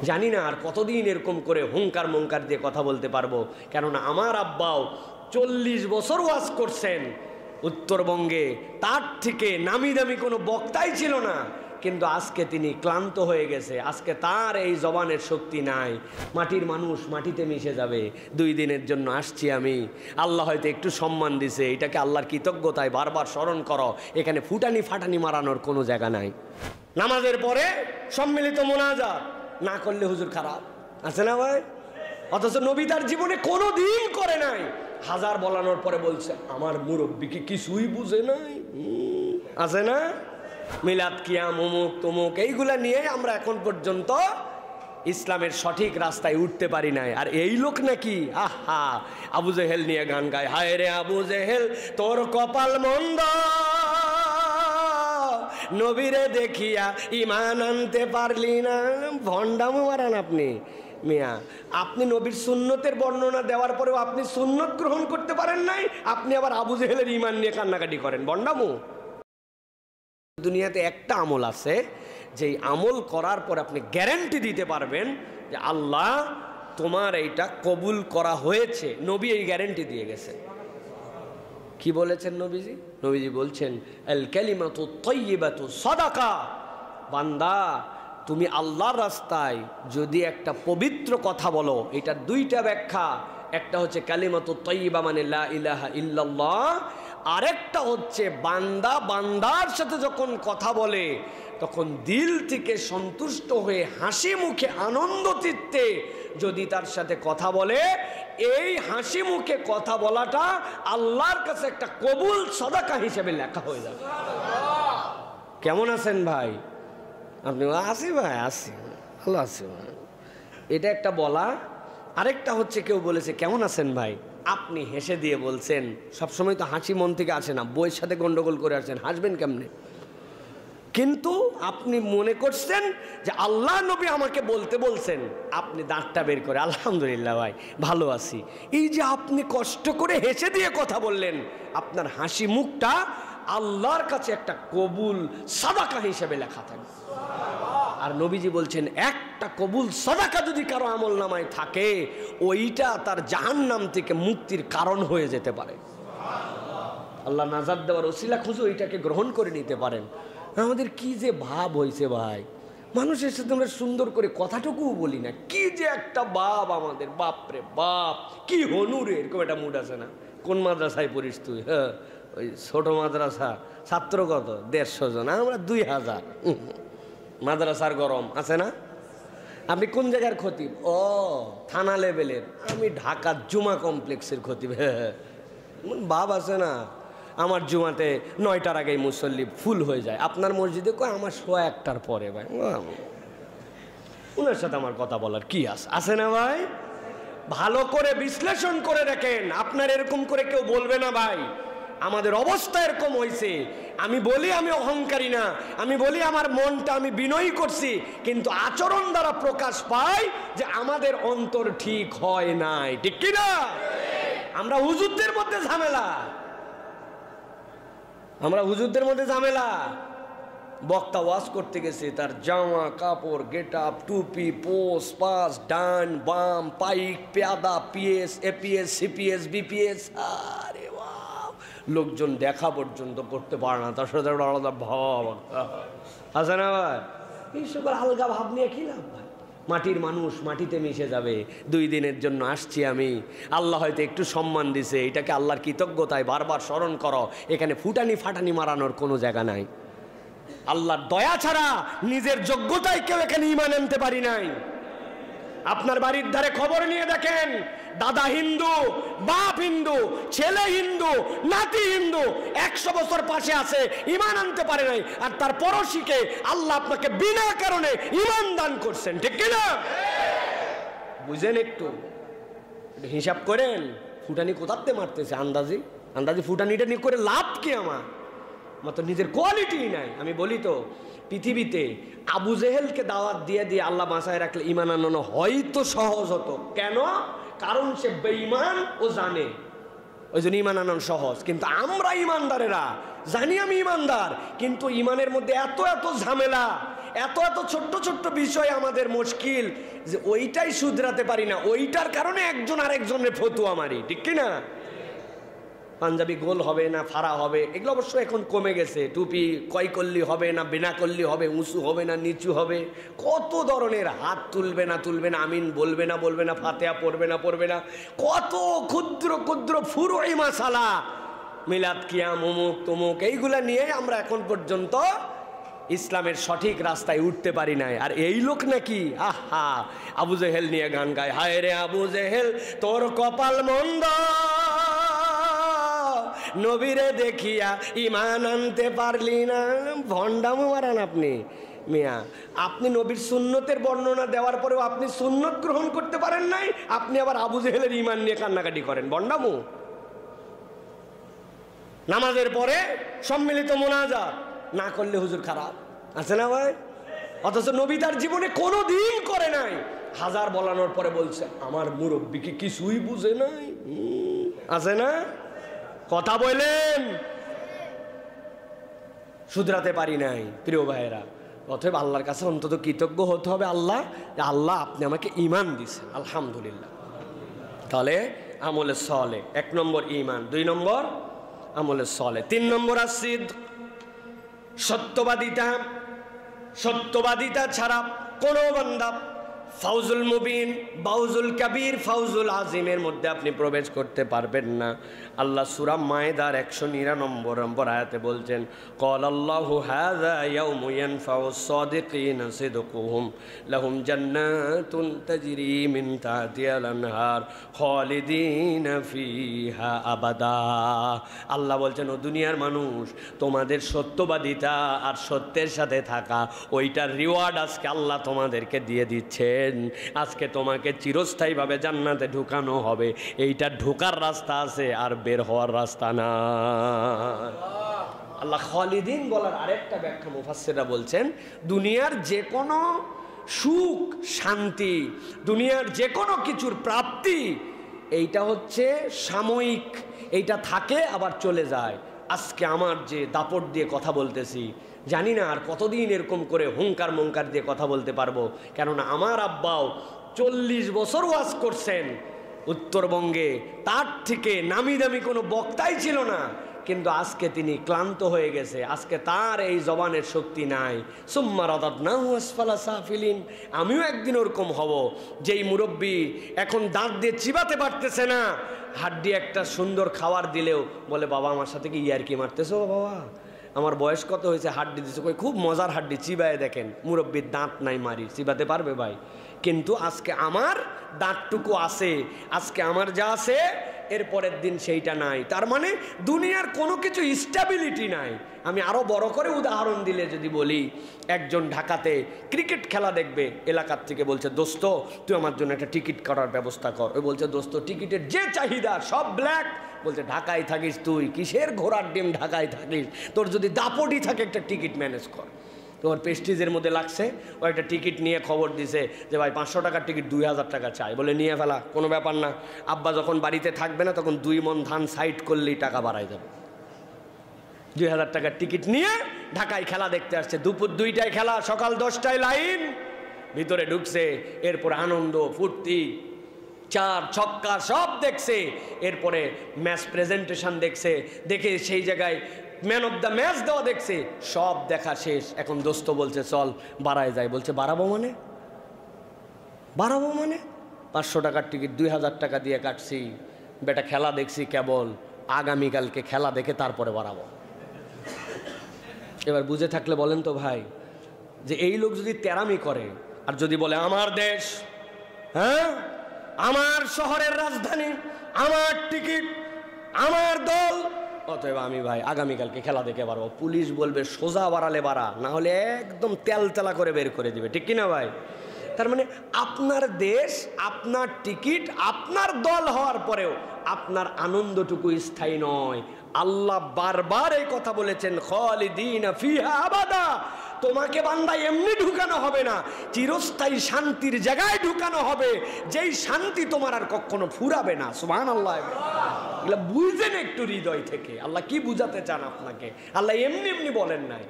জানি না আর কতদিন এরকম করে হুঙ্কার মুঙ্কার দিয়ে কথা বলতে পারবো, কেননা আমার আব্বাও 40 বছর ওয়াজ করছেন উত্তরবঙ্গে, তার থেকে নামি দামি কোনো বক্তাই ছিল না, কিন্তু আজকে তিনি ক্লান্ত হয়ে গেছে, আজকে তার এই জবানের শক্তি নাই। মাটির মানুষ মাটিতে মিশে যাবে। 2 দিনের জন্য আসছি আমি, আল্লাহ হয়তো একটু সম্মান দিছে, এটাকে আল্লাহর কৃতজ্ঞতায় বারবার স্মরণ করো। এখানে ফুটানি ফাটানি মারানোর কোনো জায়গা নাই। নামাজের পরে সম্মিলিত মোনাজাত না করলে হুজুর খারাপ আছে না ভাই? অথচ নবী তার জীবনে কোনো দিন করে নাই। হাজার বলানোর পরে বলছে আমার মুরব্বী কি কিছুই বুঝে নাই। আছে না মিলাদ কিয়াম অমুক তমুক, এইগুলা নিয়ে আমরা এখন পর্যন্ত ইসলামের সঠিক রাস্তায় উঠতে পারি নাই। আর এই লোক নাকি আহা আবু জেহেল নিয়ে গান গায়, হায় রে আবু জেহেল তোর কপাল মন্দ, নবীরে দেখিয়া ইমান আনতে পারলি না। ভণ্ডামো মারান আপনি মিয়া, আপনি নবীর সুন্নতের বর্ণনা দেওয়ার পরেও আপনি সুন্নত গ্রহণ করতে পারেন নাই, আপনি আবার আবু জেহেলের ইমান নিয়ে কান্নাকাটি করেন। ভণ্ডামো। দুনিয়াতে একটা আমল আছে, যেই আমল করার পর আপনি গ্যারান্টি দিতে পারবেন যে আল্লাহ তোমার এইটা কবুল করা হয়েছে। নবী এই গ্যারান্টি দিয়ে গেছে। কি বলেছেন নবীজি? নবীজি বলছেন আল কালিমাতু তাইয়্যিবাতু সাদাকা। বান্দা তুমি আল্লাহর রাস্তায় যদি একটা পবিত্র কথা বলো, এটার 2টা ব্যাখ্যা। একটা হচ্ছে কালিমাতু তাইয়্যিবা মানে লা ইলাহা ইল্লাল্লাহ, আরেকটা হচ্ছে বান্দা বান্দার সাথে যখন কথা বলে তখন দিল থেকে সন্তুষ্ট হয়ে হাসি মুখে আনন্দ চিত্তে যদি তার সাথে কথা বলে, এই হাসি মুখে কথা বলাটা আল্লাহর কাছে একটা কবুল সাদাকা হিসেবে লেখা হয়ে যাবে। কেমন আছেন ভাই আপনি? আসি ভাই, আসি, ভালো আছি ভাই। এটা একটা বলা। আরেকটা হচ্ছে কেউ বলেছে কেমন আছেন ভাই, আপনি হেসে দিয়ে বলছেন। সবসময় তো হাসি মন থেকে আসে না, বইয়ের সাথে গন্ডগোল করে আসছেন, হাসবেন কেমনে? কিন্তু আপনি মনে করছেন যে আল্লাহ নবী আমাকে বলতে বলছেন, আপনি দাঁতটা বের করে আলহামদুলিল্লাহ ভাই ভালো আছি। এই যে আপনি কষ্ট করে হেসে দিয়ে কথা বললেন, আপনার হাসি মুখটা আল্লাহর কাছে একটা কবুল সাদাকা হিসেবে লেখা থাকে। আর নবীজি বলছেন একটা কবুল সাদাকা যদি কারো আমল নামায় থাকে, ওইটা তার জাহান্নাম থেকে মুক্তির কারণ হয়ে যেতে পারে। আল্লাহ নাজাত দেওয়ার ওসিলা খুঁজে ওইটাকে গ্রহণ করে নিতে পারেন। আমাদের কি যে ভাব হয়েছে ভাই, মানুষের সাথে আমরা সুন্দর করে কথাটুকুও বলি না। কি যে একটা বাপ আমাদের, বাপরে বাপ, কি হনুরে, এরকম একটা মুড আছে না? কোন মাদ্রাসায় পড়িস তুই? হ্যাঁ ওই ছোট মাদ্রাসা, ছাত্র কত 150 জন, আমরা 2000। মাদ্রাসার গরম আছে না? আপনি কোন জায়গার খতিব? ও থানা লেভেলের। আমি ঢাকা জুমা কমপ্লেক্সের খতিব। হ্যাঁ বাপ আছে না? আমার জুমাতে 9টার আগেই মুসল্লি ফুল হয়ে যায়। আপনার মসজিদে কয় আমার 1:01টার পরে। ভাই ওনার সাথে আমার কথা বলার কি আছে না ভাই? ভালো করে বিশ্লেষণ করে দেখেন, আপনার এরকম করে কেউ বলবে না ভাই আমাদের অবস্থা এরকম হয়েছে। আমি বলি আমি অহংকারী না, আমি বলি আমার মনটা আমি বিনয়ী করছি, কিন্তু আচরণ দ্বারা প্রকাশ পায় যে আমাদের অন্তর ঠিক হয় নাই। ঠিক কিনা? আমরা হুজুরদের মধ্যে ঝামেলা, আমরা হুজুরদের মধ্যে ঝামেলা। বক্তা ওয়াজ করতে গেছে, তার জামা কাপড় গেট আপ টুপি পোস পাস ডান বাম পাইক পেয়াদা পিএস এপিএস সিপিএস বিপিএস, আরে বাপ, লোকজন দেখা পর্যন্ত করতে পারে না, তার সাথে আলাদা ভাব আছে না ভাই? এই সকল আলগা ভাব নিয়ে কি লাভ ভাই? মাটির মানুষ মাটিতে মিশে যাবে। 2 দিনের জন্য আসছি আমি, আল্লাহ হয়তো একটু সম্মান দিছে, এটাকে আল্লাহর কৃতজ্ঞতায় বারবার স্মরণ করো। এখানে ফুটানি ফাটানি মারানোর কোনো জায়গা নাই। আল্লাহর দয়া ছাড়া নিজের যোগ্যতায় কেউ এখানে ঈমান আনতে পারি নাই। আপনার বাড়ির ধারে খবর নিয়ে দেখেন, দাদা হিন্দু, বাপ হিন্দু, ছেলে হিন্দু, নাতি হিন্দু, 100 বছর পাশে আছে, ঈমান আনতে পারে নাই। আর তার পড়শিকে আল্লাহ আপনাকে বিনা কারণে ঈমান দান করছেন। ঠিক কিনা? বুঝেন, একটু হিসাব করেন ফুটানি কোথাতে মারতেছে। আন্দাজি ফুটানিটা নিয়ে করে লাভ কি? আমার তো নিজের কোয়ালিটি নাই। আমি বলি তো পৃথিবীতে আবু জেহেলকে দাওয়াত দিয়ে দিয়ে আল্লাহ বাঁচায় রাখলে ঈমান আনানো হয়তো সহজ হতো। কেন? কারণ সে বেঈমান ও জানে, ওই জন্য ঈমান আনানো সহজ। কিন্তু আমরা ঈমানদারেরা জানি আমি ঈমানদার, কিন্তু ঈমানের মধ্যে এত এত ঝামেলা, এত এত ছোট্ট ছোট্ট বিষয় আমাদের মুশকিল, যে ওইটাই শুধরাতে পারি না, ওইটার কারণে একজন আরেকজনের ফতুয়া মারি, ঠিক কি না? পাঞ্জাবি গোল হবে না ফাড়া হবে, এগুলো অবশ্য এখন কমে গেছে। টুপি কয় করলি হবে না বিনা করলি হবে, উঁচু হবে না নিচু হবে, কত ধরনের, হাত তুলবে না আমিন বলবে না ফাতিহা পড়বে না, কত ক্ষুদ্র ক্ষুদ্র ফুরুই মাসালা, মিলাদ কিয়াম অমুক তমুক, এইগুলা নিয়ে আমরা এখন পর্যন্ত ইসলামের সঠিক রাস্তায় উঠতে পারি নাই। আর এই লোক নাকি আহা আবু জেহেল নিয়ে গান গায়, হায় রে আবু জেহেল তোর কপাল মন্দ, নবীরে দেখিয়া ইমান আনতে পারলি না। ভণ্ডামো মারান আপনি মিয়া, আপনি নবীর সুন্নতের বর্ণনা দেওয়ার পরেও আপনি সুন্নত গ্রহণ করতে পারেন নাই, আপনি আবার আবু জেহেলের ইমান নিয়ে কান্নাকাটি করেন, ভণ্ডামো। নামাজের পরে সম্মিলিত মোনাজাত না করলে হুজুর খারাপ, আছে না ভাই? অথচ নবী তার জীবনে কোনো দিন করে নাই, হাজার বলানোর পরে বলছে আমার মুরব্বীকে কিছুই বুঝে নাই, আছে না? কথা বলেন, শুধরাতে পারি নাই প্রিয় ভাইয়েরা। অতএব আল্লাহর কাছে অন্তত কৃতজ্ঞ হতে হবে, আল্লাহ আপনি আমাকে ঈমান দিয়েছেন, আলহামদুলিল্লাহ। তাহলে আমলে সলে 1 নম্বর ঈমান, 2 নম্বর আমলে সলে, 3 নম্বর আসিদ সত্যবাদিতা ছাড়া কোনো বান্দা ফাউজুল মুবিন, বাউজুল কাবীর, ফাউজুল আজিমের মধ্যে আপনি প্রবেশ করতে পারবেন না। আল্লাহ সূরা মায়েদার 199 নম্বর আয়াতে বলছেন, ক্বালাল্লাহু হাযা ইয়াউমু ইয়ানফাউস সাদিকিনা সিদকুহুম লাহুম জান্নাতুন তাজরি মিন তাহতিহাল আনহার খালিদিনা ফিহা আবাদা। আল্লাহ বলছেন, ও দুনিয়ার মানুষ, তোমাদের সত্যবাদিতা আর সত্যের সাথে থাকা, ওইটার রিওয়ার্ড আজকে আল্লাহ তোমাদেরকে দিয়ে দিচ্ছেন। আজকে তোমাকে চিরস্থায়ীভাবে জান্নাতে ঢুকানো হবে, এইটা ঢোকার রাস্তা আছে আর বের হওয়ার রাস্তা না। আল্লাহ খালিদিন বলার আরেকটা ব্যাখ্যা মুফাসসিররা বলছেন, দুনিয়ার যে কোনো সুখ শান্তি, দুনিয়ার যে কোনো কিছুর প্রাপ্তি, এইটা হচ্ছে সাময়িক, এইটা থাকে আবার চলে যায়। আজকে আমার যে দাপট দিয়ে কথা বলতেছি, জানি না আর কতদিন এরকম করে হুঙ্কার মঙ্কার দিয়ে কথা বলতে পারবো, কেননা আমার আব্বাও 40 বছর ওয়াজ করছেন উত্তরবঙ্গে, তার থেকে নামি দামি কোনো বক্তাই ছিল না, কিন্তু আজকে তিনি ক্লান্ত হয়ে গেছে, আজকে তার এই জবানের শক্তি নাই। সুম্মা রাদাদনাহু আসফালা সাফিলিন, আমিও একদিন ওরকম হব, যেই মুরব্বী এখন দাঁত দিয়ে চিবাতে পারতেছে না, হাড্ডি একটা সুন্দর খাবার দিলেও বলে, বাবা আমার সাথে কি ইয়ারকি মারতেছো বাবা, আমার বয়স কত হয়েছে, হাড্ডি দিচ্ছে, কই খুব মজার হাড্ডি, চিবায় দেখেন। মুরব্বীর দাঁত নাই, মারি চিবাতে পারবে ভাই? কিন্তু আজকে আমার দাঁতটুকু আছে, আজকে আমার যা আছে এরপরের দিন সেইটা নাই। তার মানে দুনিয়ার কোনো কিছু স্টেবিলিটি নাই। আমি আরও বড় করে উদাহরণ দিলে যদি বলি, একজন ঢাকাতে ক্রিকেট খেলা দেখবে, এলাকার থেকে বলছে, দোস্ত তুই আমার জন্য একটা টিকিট করার ব্যবস্থা কর। ওই বলছে, দোস্ত টিকিটের যে চাহিদা সব ব্ল্যাক। বলছে, ঢাকায় থাকিস তুই, কিসের ঘোড়ার ডিম ঢাকায় থাকিস, তোর যদি দাপটই থাকে একটা টিকিট ম্যানেজ কর। তোমার পেস্টিজের মধ্যে লাগছে, ও একটা টিকিট নিয়ে খবর দিছে যে ভাই 500 টাকার টিকিট 2000 টাকা চাই, বলে নিয়ে ফেলা, কোনো ব্যাপার না। আব্বা যখন বাড়িতে থাকবে না তখন 2 মণ ধান সাইড করলেই টাকা বাড়াই যাবে। 2000 টাকার টিকিট নিয়ে ঢাকায় খেলা দেখতে আসছে, দুপুর 2টায় খেলা, সকাল 10টায় লাইন, ভিতরে ঢুকছে, এরপর আনন্দ ফুর্তি, 4 ছক্কা সব দেখছে, এরপরে ম্যাচ প্রেজেন্টেশন দেখছে, দেখে সেই জায়গায় ম্যান অফ দ্য ম্যাচ দেওয়া দেখছে, সব দেখা শেষ। এখন দোস্ত বলছে চল বাড়ায় যায়, বলছে বাড়াবো মানে 500 টাকার টিকিট 2000 টাকা দিয়ে কাটছি, বেটা খেলা দেখছি কেবল, আগামীকালকে খেলা দেখে তারপরে বাড়াবো। এবার বুঝে থাকলে বলেন তো ভাই, যে এই লোক যদি তেরামি করে আর যদি বলে আমার দেশ, হ্যাঁ আমার শহরের রাজধানী, আমার টিকিট, আমার দল, অতএব আমি ভাই আগামীকালকে খেলা দেখে পারবো, পুলিশ বলবে সোজা বাড়ালে বাড়া, না হলে একদম তেলতেলা করে বের করে দিবে, ঠিক কিনা ভাই? তার মানে আপনার দেশ, আপনার টিকিট, আপনার দল হওয়ার পরেও আপনার আনন্দটুকু স্থায়ী নয়। আল্লাহ বারবার এই কথা বলেছেন, খালিদিনা ফিহা আবাদা, তোমাকে বান্দা এমনি ঢুকানো হবে না, চিরস্থায়ী শান্তির জায়গায় ঢুকানো হবে, যেই শান্তি তোমার আর কখনো ফুরাবে না। সুবহানাল্লাহ। এগুলো বুঝেন একটু হৃদয় থেকে, আল্লাহ কি বুঝাতে চান আপনাকে, আল্লাহ এমনি এমনি বলেন নাই।